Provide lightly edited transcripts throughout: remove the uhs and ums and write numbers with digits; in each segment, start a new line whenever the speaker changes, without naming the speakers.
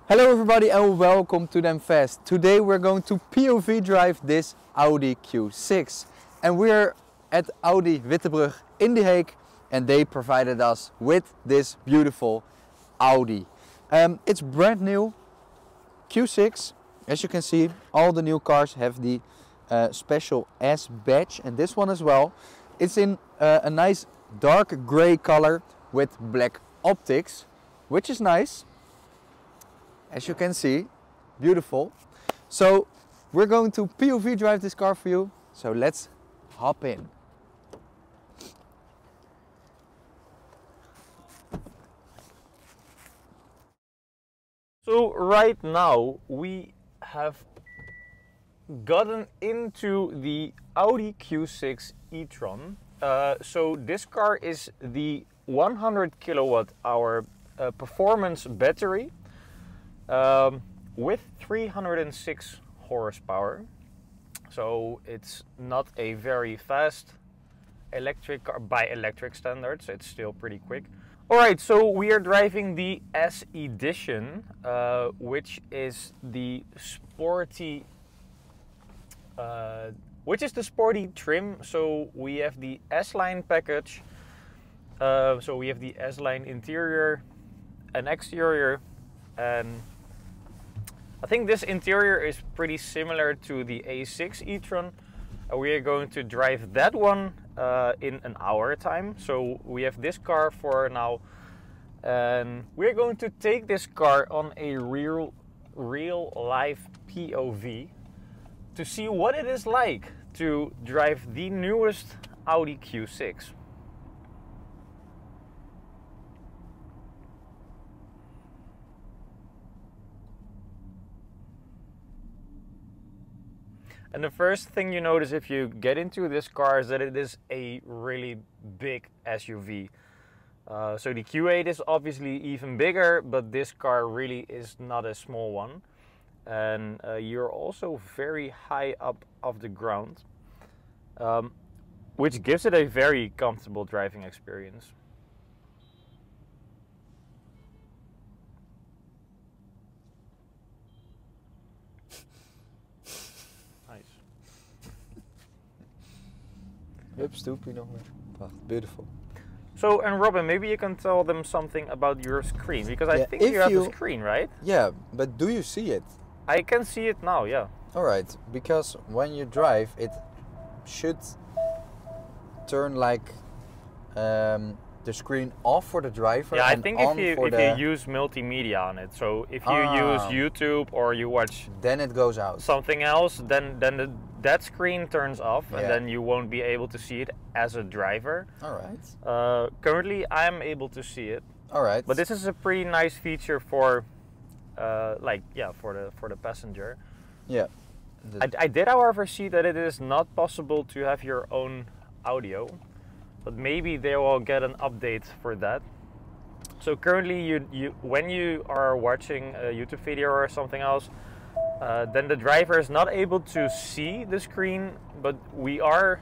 Hello everybody and welcome to Them Fast. Today we're going to POV drive this Audi Q6 and we're at Audi Wittebrug in The Hague and they provided us with this beautiful Audi. It's brand new Q6. As you can see, all the new cars have the special S badge and this one as well. It's in a nice dark grey color with black optics, which is nice. As you can see, beautiful. So we're going to POV drive this car for you. So let's hop in.
So right now we have gotten into the Audi Q6 E-Tron. So this car is the 100 kilowatt hour performance battery. With 306 horsepower, so it's not a very fast electric car by electric standards. It's still pretty quick. All right, so we are driving the S edition, which is the sporty, trim. So we have the S-Line package. So we have the S-Line interior and exterior, and I think this interior is pretty similar to the A6 E-Tron. We are going to drive that one in an hour time. So we have this car for now, and we're going to take this car on a real life POV to see what it is like to drive the newest Audi Q6. And the first thing you notice if you get into this car is that it is a really big SUV. So the Q8 is obviously even bigger, but this car really is not a small one. And you're also very high up off the ground, which gives it a very comfortable driving experience.
Hup, stoepie nog meer. Wacht, beautiful.
So, and Robin, maybe you can tell them something about your screen, because I think you have a screen, right?
Yeah, but do you see it?
I can see it now, yeah.
Alright, because when you drive, it should turn like the screen off for the driver.
Yeah, I
and
think
on
if you use multimedia on it, so if you use YouTube or you watch,
then it goes out.
Something else, then that screen turns off, and then you won't be able to see it as a driver.
Alright.
Currently, I'm able to see it.
Alright.
But this is a pretty nice feature for, for the passenger.
Yeah.
I did, however, see that it is not possible to have your own audio, but maybe they will get an update for that. So currently, you when you are watching a YouTube video or something else, then the driver is not able to see the screen, but we are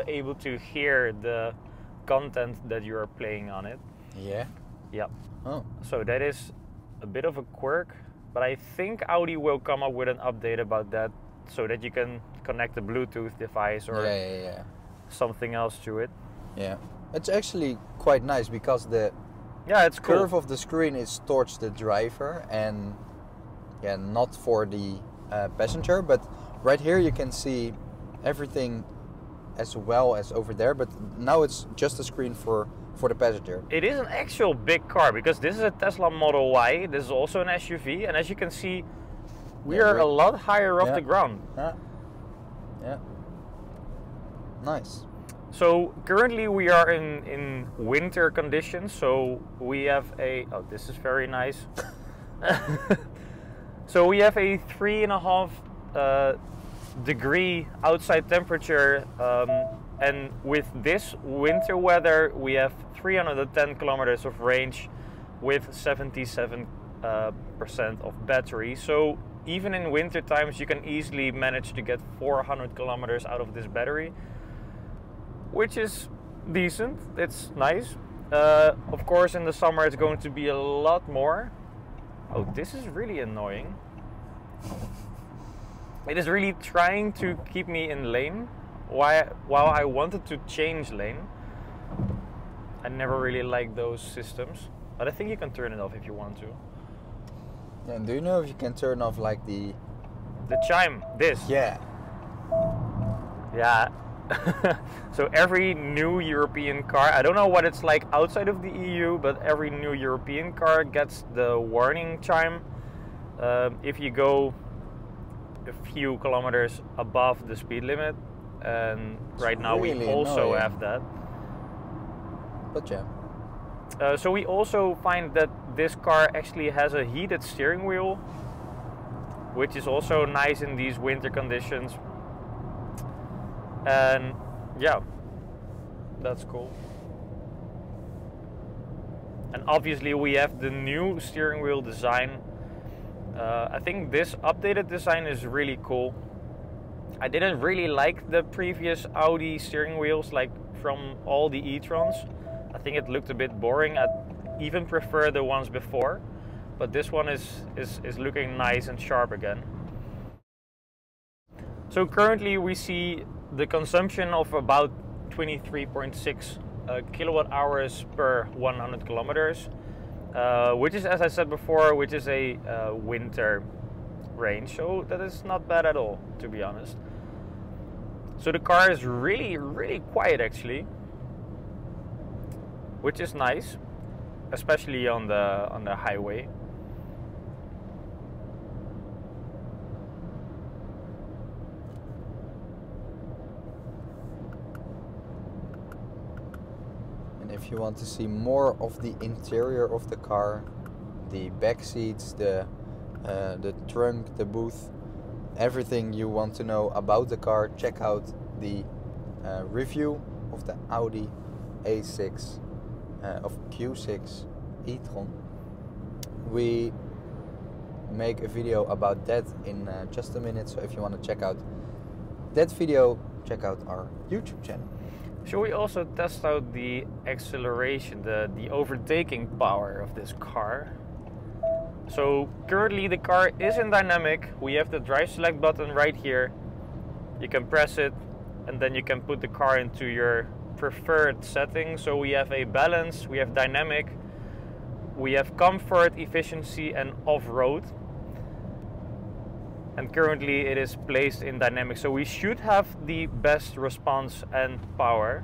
able to hear the content that you are playing on it.
Yeah?
Yeah.
Oh.
So that is a bit of a quirk, but I think Audi will come up with an update about that so that you can connect a Bluetooth device or something else to it.
Yeah. It's actually quite nice because the
it's cool.
Curve of the screen is towards the driver and not for the passenger, but right here you can see everything as well as over there, but now it's just a screen for the passenger.
It is an actual big car because this is a Tesla Model Y. This is also an SUV, and as you can see, we are a lot higher off the ground.
Yeah. Nice.
So currently we are in winter conditions, so we have a, this is very nice. So we have a 3.5 degree outside temperature, and with this winter weather we have 310 kilometers of range with 77% of battery. So even in winter times you can easily manage to get 400 kilometers out of this battery, which is decent. It's nice. Of course in the summer it's going to be a lot more. Oh, this is really annoying. It is really trying to keep me in lane while I wanted to change lane. I never really liked those systems, but I think you can turn it off if you want to.
Yeah, and do you know if you can turn off like the
chime? This.
Yeah.
Yeah. So every new European car, I don't know what it's like outside of the EU, but every new European car gets the warning chime if you go a few kilometers above the speed limit. And right now
really
we also
annoying.
have that.
But yeah.
So we also find that this car actually has a heated steering wheel, which is also nice in these winter conditions. And yeah, that's cool. And obviously we have the new steering wheel design. I think this updated design is really cool. I didn't really like the previous Audi steering wheels, like from all the E-Trons. I think it looked a bit boring. I even prefer the ones before, but this one is looking nice and sharp again. So currently we see the consumption of about 23.6 kilowatt hours per 100 kilometers, which is, as I said before, which is a winter range. So that is not bad at all, to be honest. So the car is really, really quiet actually, which is nice, especially on the highway.
And if you want to see more of the interior of the car, the back seats, the trunk, the booth, everything you want to know about the car, check out the review of the Audi A6 of Q6 E-Tron. We make a video about that in just a minute, so if you want to check out that video, check out our YouTube channel.
Should we also test out the acceleration, the overtaking power of this car? So currently the car is in dynamic. We have the drive select button right here. You can press it and then you can put the car into your preferred setting. So we have a balance, we have dynamic, we have comfort, efficiency and off-road. And currently it is placed in dynamic. So we should have the best response and power.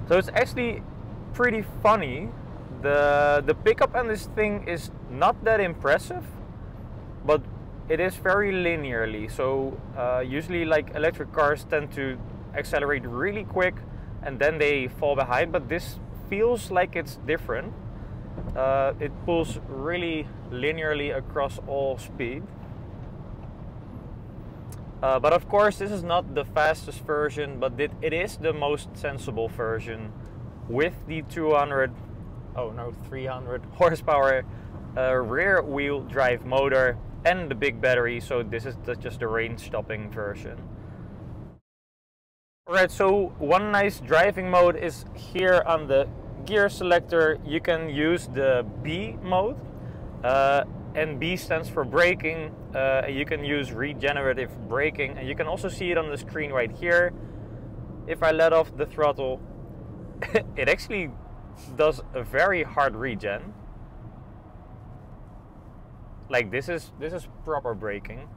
So it's actually pretty funny. The pickup on this thing is not that impressive, but it is very linearly. So usually like electric cars tend to accelerate really quick and then they fall behind, but this feels like it's different. It pulls really linearly across all speed. But of course this is not the fastest version, but it is the most sensible version with the 300 horsepower rear wheel drive motor and the big battery. So this is just the range stopping version. Alright, so one nice driving mode is here on the gear selector. You can use the B mode, and B stands for braking. You can use regenerative braking, and you can also see it on the screen right here. If I let off the throttle, it actually does a very hard regen. Like this is proper braking.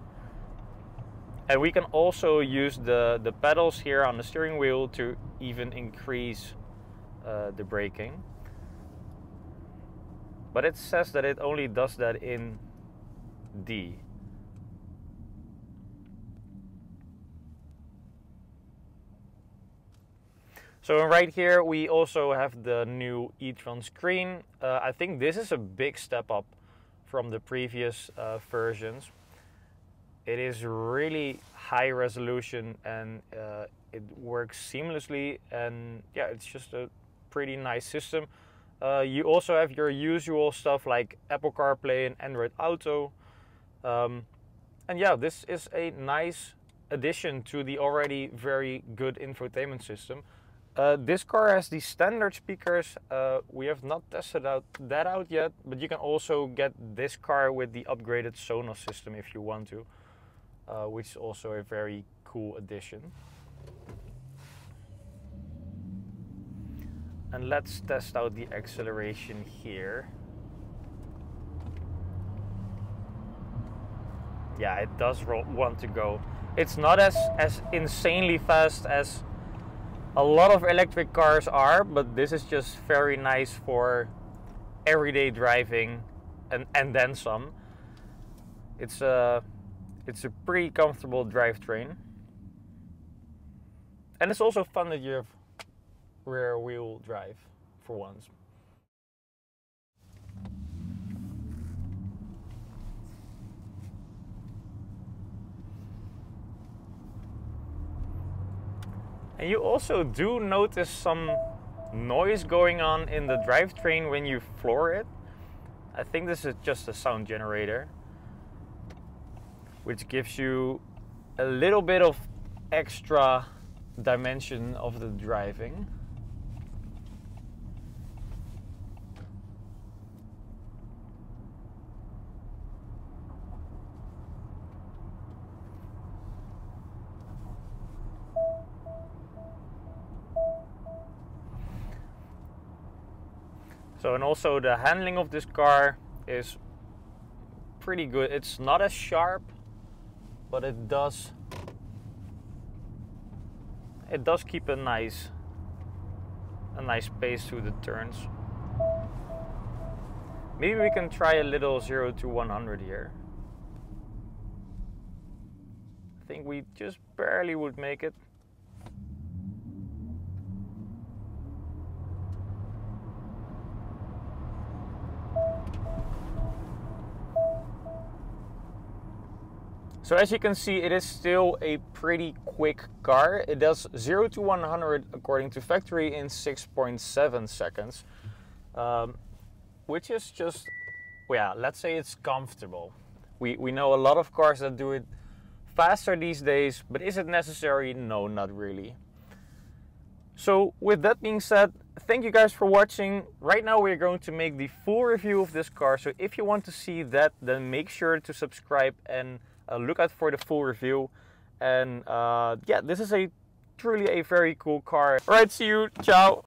And we can also use the pedals here on the steering wheel to even increase the braking. But it says that it only does that in D. So right here we also have the new E-Tron screen. I think this is a big step up from the previous versions. It is really high resolution and it works seamlessly, and yeah, it's just a pretty nice system. You also have your usual stuff like Apple CarPlay and Android Auto. And yeah, this is a nice addition to the already very good infotainment system. This car has the standard speakers. We have not tested that out yet, but you can also get this car with the upgraded Sonos system if you want to, which is also a very cool addition. And let's test out the acceleration here. Yeah, it does want to go. It's not as insanely fast as a lot of electric cars are, but this is just very nice for everyday driving and then some. It's a pretty comfortable drivetrain. And it's also fun that you have rear wheel drive for once. And you also do notice some noise going on in the drivetrain when you floor it. I think this is just a sound generator, which gives you a little bit of extra dimension of the driving. So, and also the handling of this car is pretty good. It's not as sharp, but it does keep a nice pace through the turns. Maybe we can try a little 0 to 100 here. I think we just barely would make it. So as you can see, it is still a pretty quick car. It does 0 to 100 according to factory in 6.7 seconds, which is just, well, yeah, let's say it's comfortable. We know a lot of cars that do it faster these days, but is it necessary? No, not really. So with that being said, thank you guys for watching. Right now we're going to make the full review of this car. So if you want to see that, then make sure to subscribe and look out for the full review. And yeah, this is truly a very cool car. Alright, see you. Ciao.